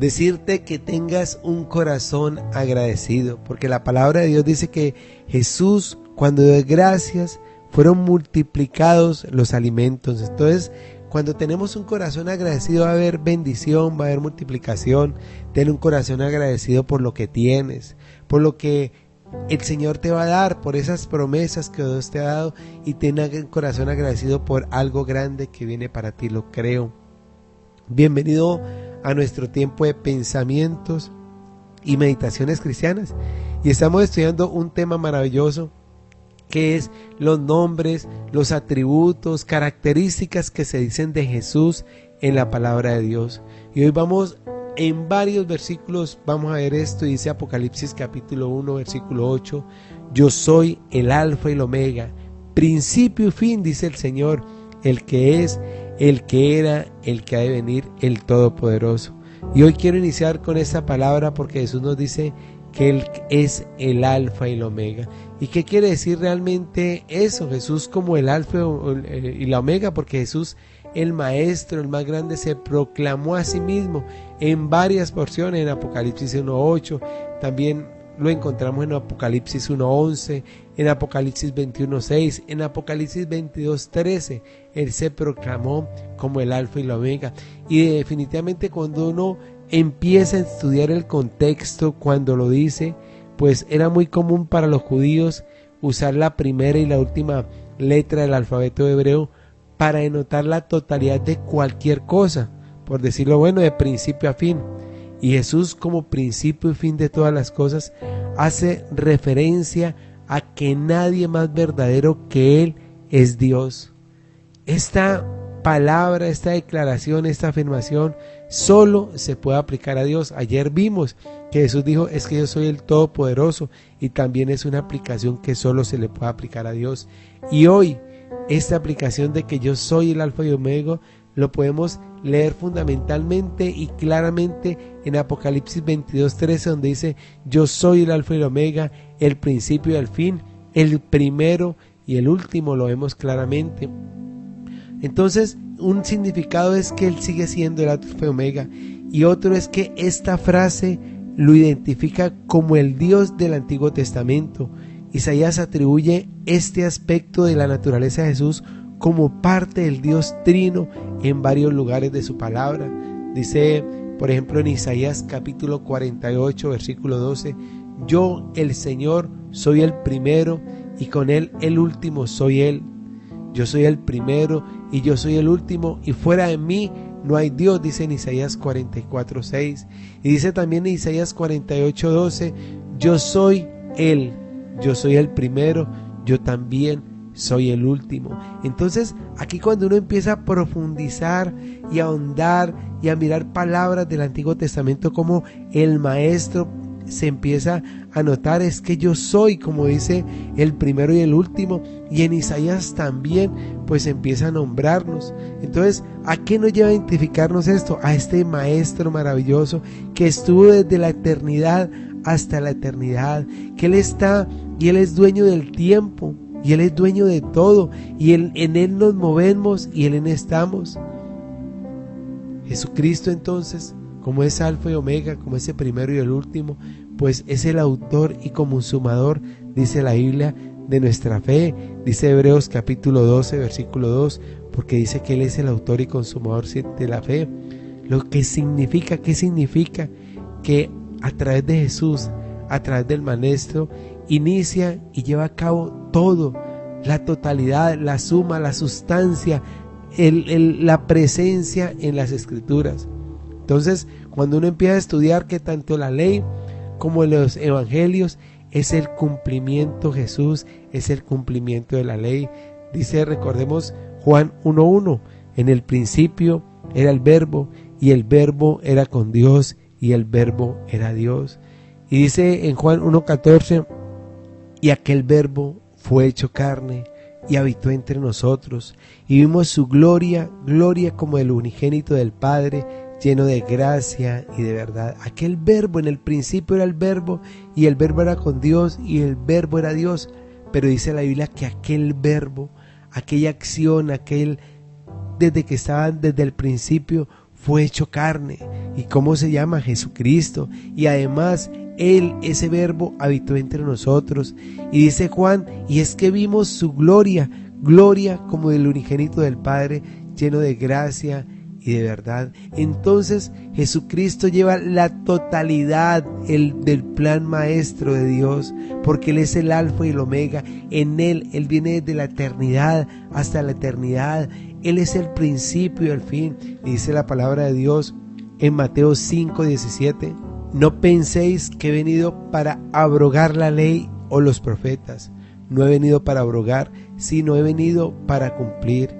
decirte que tengas un corazón agradecido, porque la palabra de Dios dice que Jesús, cuando dio gracias, fueron multiplicados los alimentos. Entonces, cuando tenemos un corazón agradecido, va a haber bendición, va a haber multiplicación. Ten un corazón agradecido por lo que tienes, por lo que el Señor te va a dar, por esas promesas que Dios te ha dado, y ten un corazón agradecido por algo grande que viene para ti, lo creo. Bienvenido a nuestro tiempo de pensamientos y meditaciones cristianas, y estamos estudiando un tema maravilloso que es los nombres, los atributos, características que se dicen de Jesús en la palabra de Dios. Y hoy vamos en varios versículos, vamos a ver esto. Dice Apocalipsis capítulo 1 versículo 8: yo soy el alfa y el omega, principio y fin, dice el Señor, el que es, el que era, el que ha de venir, el Todopoderoso. Y hoy quiero iniciar con esta palabra porque Jesús nos dice que Él es el alfa y el omega. ¿Y qué quiere decir realmente eso? Jesús como el alfa y la omega, porque Jesús, el maestro, el más grande, se proclamó a sí mismo en varias porciones, en Apocalipsis 1:8, también lo encontramos en Apocalipsis 1:11, en Apocalipsis 21:6, en Apocalipsis 22:13, Él se proclamó como el alfa y la omega. Y definitivamente cuando uno empieza a estudiar el contexto, cuando lo dice, pues era muy común para los judíos usar la primera y la última letra del alfabeto hebreo para denotar la totalidad de cualquier cosa, por decirlo bueno, de principio a fin. Y Jesús, como principio y fin de todas las cosas, hace referencia a que nadie más verdadero que Él es Dios. Esta palabra, esta declaración, esta afirmación solo se puede aplicar a Dios. Ayer vimos que Jesús dijo: es que yo soy el Todopoderoso, y también es una aplicación que solo se le puede aplicar a Dios. Y hoy esta aplicación de que yo soy el alfa y omega lo podemos leer fundamentalmente y claramente en Apocalipsis 22:13, donde dice: yo soy el alfa y el omega, el principio y el fin, el primero y el último. Lo vemos claramente. Entonces, un significado es que Él sigue siendo el alfa y omega, y otro es que esta frase lo identifica como el Dios del Antiguo Testamento. Isaías atribuye este aspecto de la naturaleza de Jesús como parte del Dios Trino en varios lugares de su palabra. Dice, por ejemplo, en Isaías capítulo 48, versículo 12: yo, el Señor, soy el primero, y con Él el último soy Él. Yo soy el primero y yo soy el último, y fuera de mí no hay Dios, dice en Isaías 44:6. Y dice también en Isaías 48:12: yo soy Él, yo soy el primero, yo también soy el último. Entonces, aquí cuando uno empieza a profundizar y a ahondar y a mirar palabras del Antiguo Testamento como el maestro, se empieza a notar es que yo soy, como dice, el primero y el último. Y en Isaías también pues empieza a nombrarnos. Entonces, ¿a qué nos lleva a identificarnos esto? A este maestro maravilloso que estuvo desde la eternidad hasta la eternidad, que Él está y Él es dueño del tiempo y Él es dueño de todo, y en Él nos movemos y en Él estamos. Jesucristo, entonces, como es alfa y omega, como ese primero y el último, pues es el autor y consumador, dice la Biblia, de nuestra fe. Dice Hebreos capítulo 12 versículo 2, porque dice que Él es el autor y consumador de la fe. Lo que significa, ¿qué significa? Que a través de Jesús, a través del maestro, inicia y lleva a cabo todo, la totalidad, la suma, la sustancia, la presencia en las Escrituras. Entonces, cuando uno empieza a estudiar que tanto la ley como los evangelios es el cumplimiento, Jesús es el cumplimiento de la ley. Dice, recordemos Juan 1:1: en el principio era el verbo, y el verbo era con Dios, y el verbo era Dios. Y dice en Juan 1:14: y aquel verbo fue hecho carne y habitó entre nosotros, y vimos su gloria, gloria como del unigénito del Padre, lleno de gracia y de verdad. Aquel verbo, en el principio era el verbo, y el verbo era con Dios, y el verbo era Dios. Pero dice la Biblia que aquel verbo, aquella acción, desde que estaba desde el principio, fue hecho carne. ¿Y cómo se llama? Jesucristo. Y además Él, ese verbo, habitó entre nosotros. Y dice Juan, y es que vimos su gloria, gloria como del unigénito del Padre, lleno de gracia y de verdad. Entonces Jesucristo lleva la totalidad del plan maestro de Dios, porque Él es el alfa y el omega. En Él viene desde la eternidad hasta la eternidad. Él es el principio y el fin. Y dice la palabra de Dios en Mateo 5:17, no penséis que he venido para abrogar la ley o los profetas. No he venido para abrogar, sino he venido para cumplir.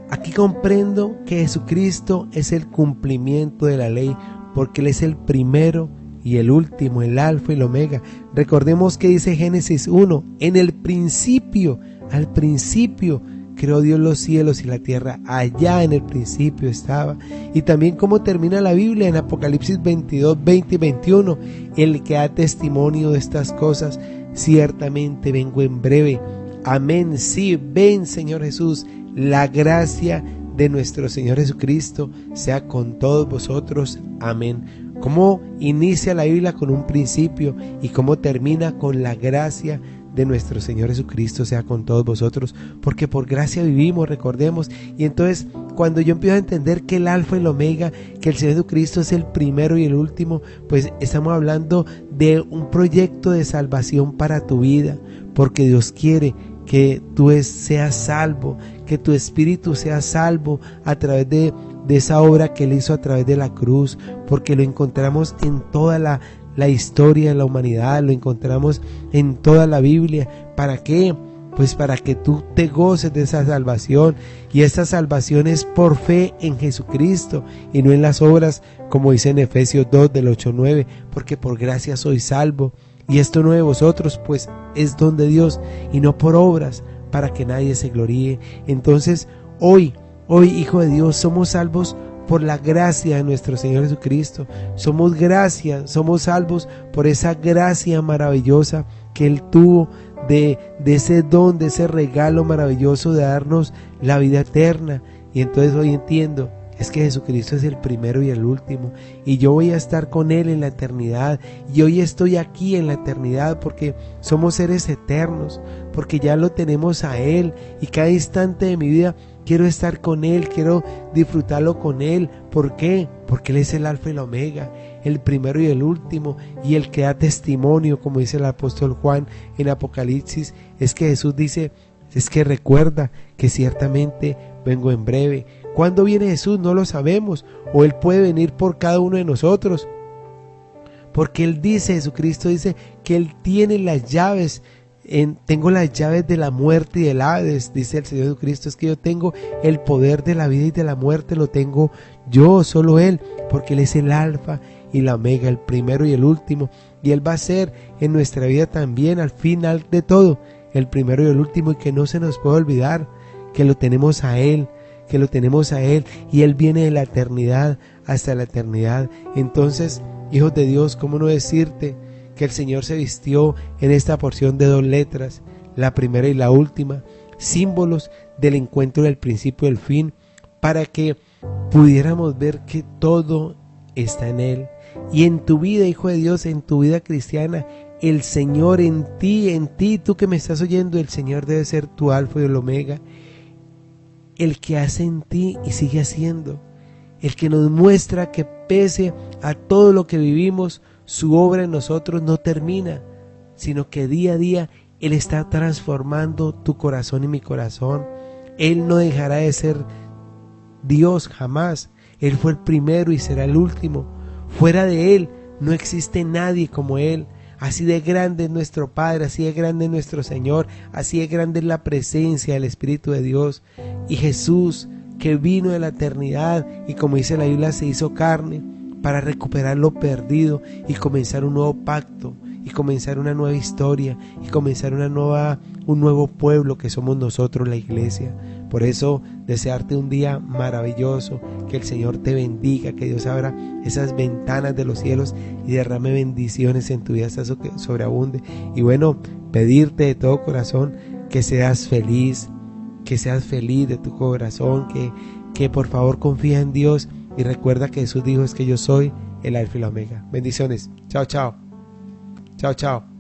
Aquí comprendo que Jesucristo es el cumplimiento de la ley, porque Él es el primero y el último, el alfa y el omega. Recordemos que dice Génesis 1, en el principio, al principio, creó Dios los cielos y la tierra. Allá en el principio estaba. Y también como termina la Biblia en Apocalipsis 22, 20 y 21, el que da testimonio de estas cosas, ciertamente vengo en breve. Amén, sí, ven Señor Jesús. La gracia de nuestro Señor Jesucristo sea con todos vosotros. Amén. ¿Cómo inicia la Biblia? Con un principio, y cómo termina con la gracia de nuestro Señor Jesucristo sea con todos vosotros, porque por gracia vivimos, recordemos. Y entonces cuando yo empiezo a entender que el alfa y el omega, que el Señor Jesucristo es el primero y el último, pues estamos hablando de un proyecto de salvación para tu vida, porque Dios quiere que tú seas salvo, que tu espíritu sea salvo a través de esa obra que Él hizo a través de la cruz, porque lo encontramos en toda la historia de la humanidad, lo encontramos en toda la Biblia. ¿Para qué? Pues para que tú te goces de esa salvación, y esta salvación es por fe en Jesucristo y no en las obras, como dice en Efesios 2 del 8 al 9, porque por gracia sois salvo, y esto no de vosotros, pues es don de Dios, y no por obras, para que nadie se gloríe. Entonces hoy, hijo de Dios, somos salvos por la gracia de nuestro Señor Jesucristo. Somos salvos por esa gracia maravillosa que Él tuvo de ese don, de ese regalo maravilloso de darnos la vida eterna. Y entonces hoy entiendo, es que Jesucristo es el primero y el último, y yo voy a estar con Él en la eternidad, y hoy estoy aquí en la eternidad porque somos seres eternos, porque ya lo tenemos a Él, y cada instante de mi vida quiero estar con Él, quiero disfrutarlo con Él. ¿Por qué? Porque Él es el alfa y el omega, el primero y el último, y el que da testimonio, como dice el apóstol Juan en Apocalipsis. Es que Jesús dice, es que recuerda que ciertamente vengo en breve. ¿Cuándo viene Jesús? No lo sabemos, o Él puede venir por cada uno de nosotros, porque Él dice, Jesucristo dice que Él tiene las llaves. Tengo las llaves de la muerte y del Hades, dice el Señor Jesucristo. Es que yo tengo el poder de la vida y de la muerte, lo tengo yo, solo Él, porque Él es el alfa y la omega, el primero y el último, y Él va a ser en nuestra vida también al final de todo el primero y el último, y que no se nos puede olvidar que lo tenemos a Él, y Él viene de la eternidad hasta la eternidad. Entonces, hijos de Dios, ¿cómo no decirte que el Señor se vistió en esta porción de 2 letras, la primera y la última, símbolos del encuentro del principio y el fin, para que pudiéramos ver que todo está en Él? Y en tu vida, hijo de Dios, en tu vida cristiana, el Señor en ti, tú que me estás oyendo, el Señor debe ser tu alfa y el omega, el que hace en ti y sigue haciendo, el que nos muestra que pese a todo lo que vivimos, su obra en nosotros no termina, sino que día a día Él está transformando tu corazón y mi corazón. Él no dejará de ser Dios jamás. Él fue el primero y será el último. Fuera de Él no existe nadie como Él. Así de grande es nuestro Padre, así de grande es nuestro Señor, así de grande es la presencia del Espíritu de Dios. Y Jesús, que vino de la eternidad y, como dice la Biblia, se hizo carne para recuperar lo perdido y comenzar un nuevo pacto, y comenzar una nueva historia, y comenzar un nuevo pueblo que somos nosotros, la iglesia. Por eso, desearte un día maravilloso, que el Señor te bendiga, que Dios abra esas ventanas de los cielos y derrame bendiciones en tu vida hasta que sobreabunde. Y bueno, pedirte de todo corazón que seas feliz de tu corazón, que por favor confía en Dios y recuerda que Jesús dijo es que yo soy el alfa y la omega. Bendiciones. Chao, chao. Chao, chao.